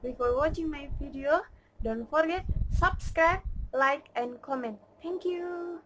Before watching my video, don't forget subscribe, like, and comment. Thank you.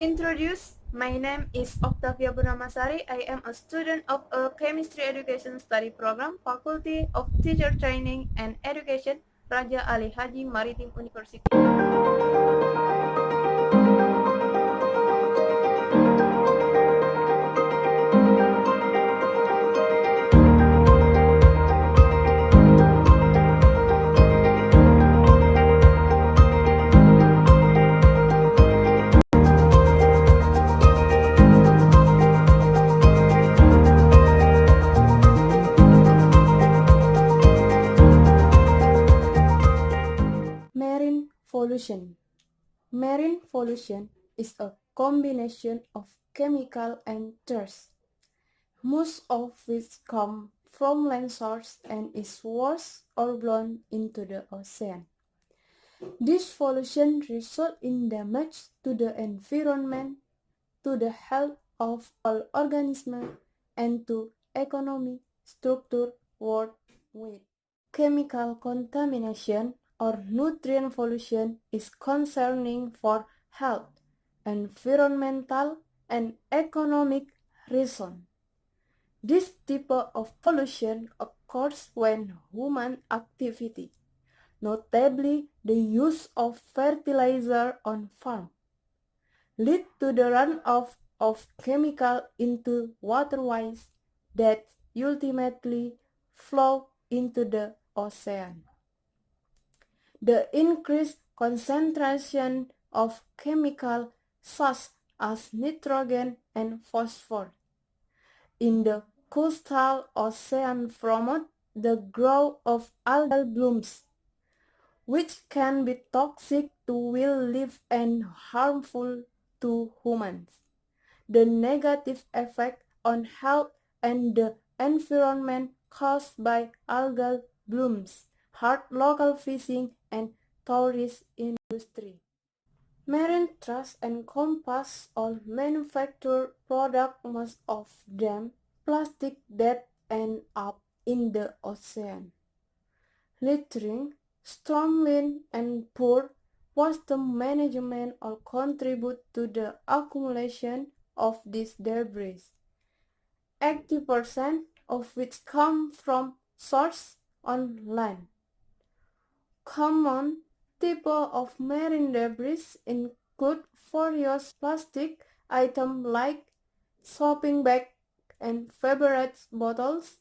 Introduce. My name is Oktavia Purnama Sari. I am a student of a chemistry education study program, Faculty of Teacher Training and Education, Raja Ali Haji Maritim University. Marine pollution. Marine pollution is a combination of chemical and dust, most of which come from land source and is washed or blown into the ocean. This pollution results in damage to the environment, to the health of all organisms, and to economic structure worldwide. Chemical contamination or nutrient pollution is concerning for health, environmental, and economic reasons. This type of pollution occurs when human activity, notably the use of fertilizer on farm, lead to the runoff of chemical into waterways that ultimately flow into the ocean. The increased concentration of chemicals such as nitrogen and phosphorus in the coastal ocean promote the growth of algal blooms, which can be toxic to wildlife and harmful to humans. The negative effect on health and the environment caused by algal blooms hurt local fishing and tourist industry. Marine trash encompass all manufactured products, most of them plastic, that end up in the ocean. Littering, storm wind, and poor water management all contribute to the accumulation of this debris, 80% of which come from source on land. Common types of marine debris include various plastic items like shopping bags and beverage bottles,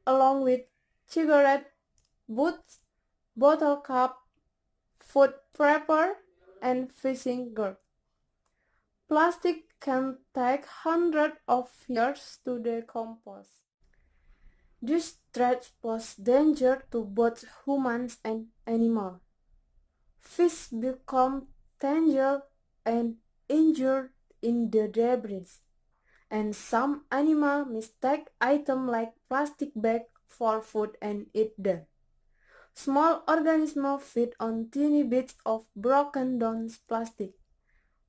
along with cigarette butts, bottle cap, food wrapper, and fishing gear. Plastic can take hundreds of years to decompose. This threat poses danger to both humans and animals. Fish become tangled and injured in the debris, and some animals mistake items like plastic bags for food and eat them. Small organisms feed on tiny bits of broken down plastic,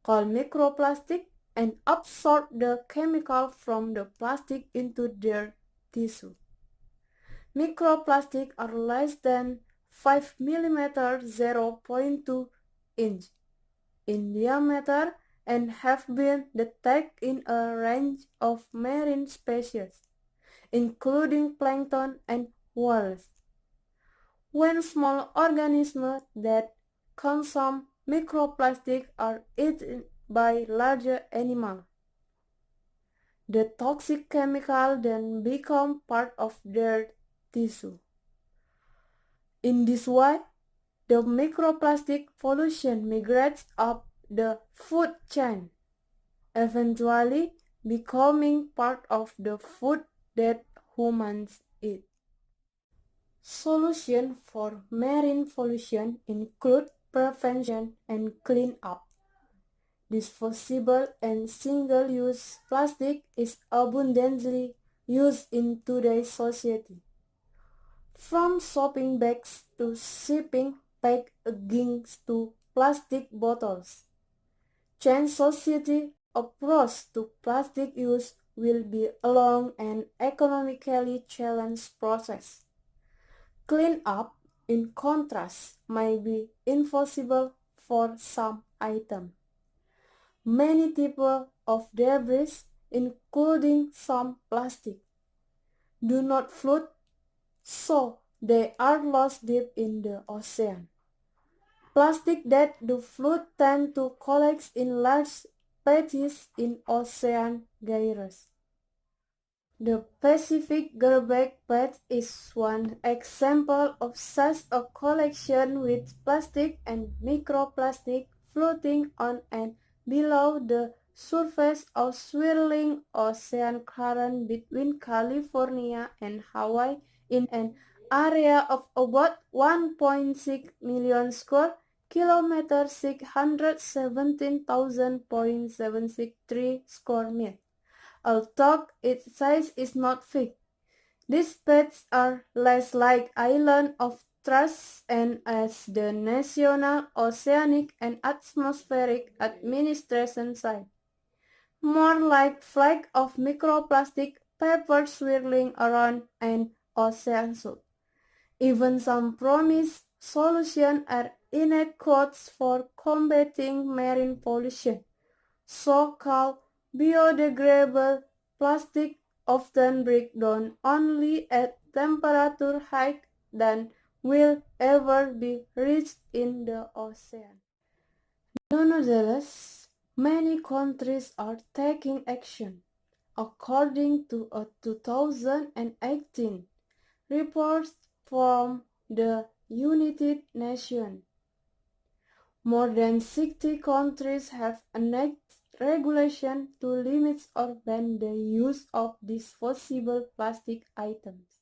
called microplastic, and absorb the chemical from the plastic into their tissue. Microplastics are less than 5 mm (0.2 inch) in diameter and have been detected in a range of marine species, including plankton and whales. When small organisms that consume microplastic are eaten by larger animals, the toxic chemical then become part of their tissue. In this way, the microplastic pollution migrates up the food chain, eventually becoming part of the food that humans eat. Solutions for marine pollution include prevention and cleanup. Disposable and single-use plastic is abundantly used in today's society. From shopping bags to shipping packaging to plastic bottles. Change society approach to plastic use will be a long and economically challenged process. Cleanup, in contrast, may be impossible for some items. Many types of debris, including some plastic, do not float, so they are lost deep in the ocean. Plastic that do float tend to collect in large patches in ocean gyres. The Pacific garbage patch is one example of such a collection with plastic and microplastic floating on and below the surface of swirling ocean current between California and Hawaii in an area of about 1.6 million square kilometers, 617,763 square meters. Although its size is not fixed, these beds are less like islands of trash and as the National Oceanic and Atmospheric Administration site, more like flakes of microplastic paper swirling around an ocean soup. Even some promised solutions are inadequate for combating marine pollution. So-called biodegradable plastic often break down only at temperature higher than will ever be reached in the ocean. Nonetheless, many countries are taking action. According to a 2018 report from the United Nations, more than 60 countries have enacted regulations to limit or ban the use of disposable plastic items.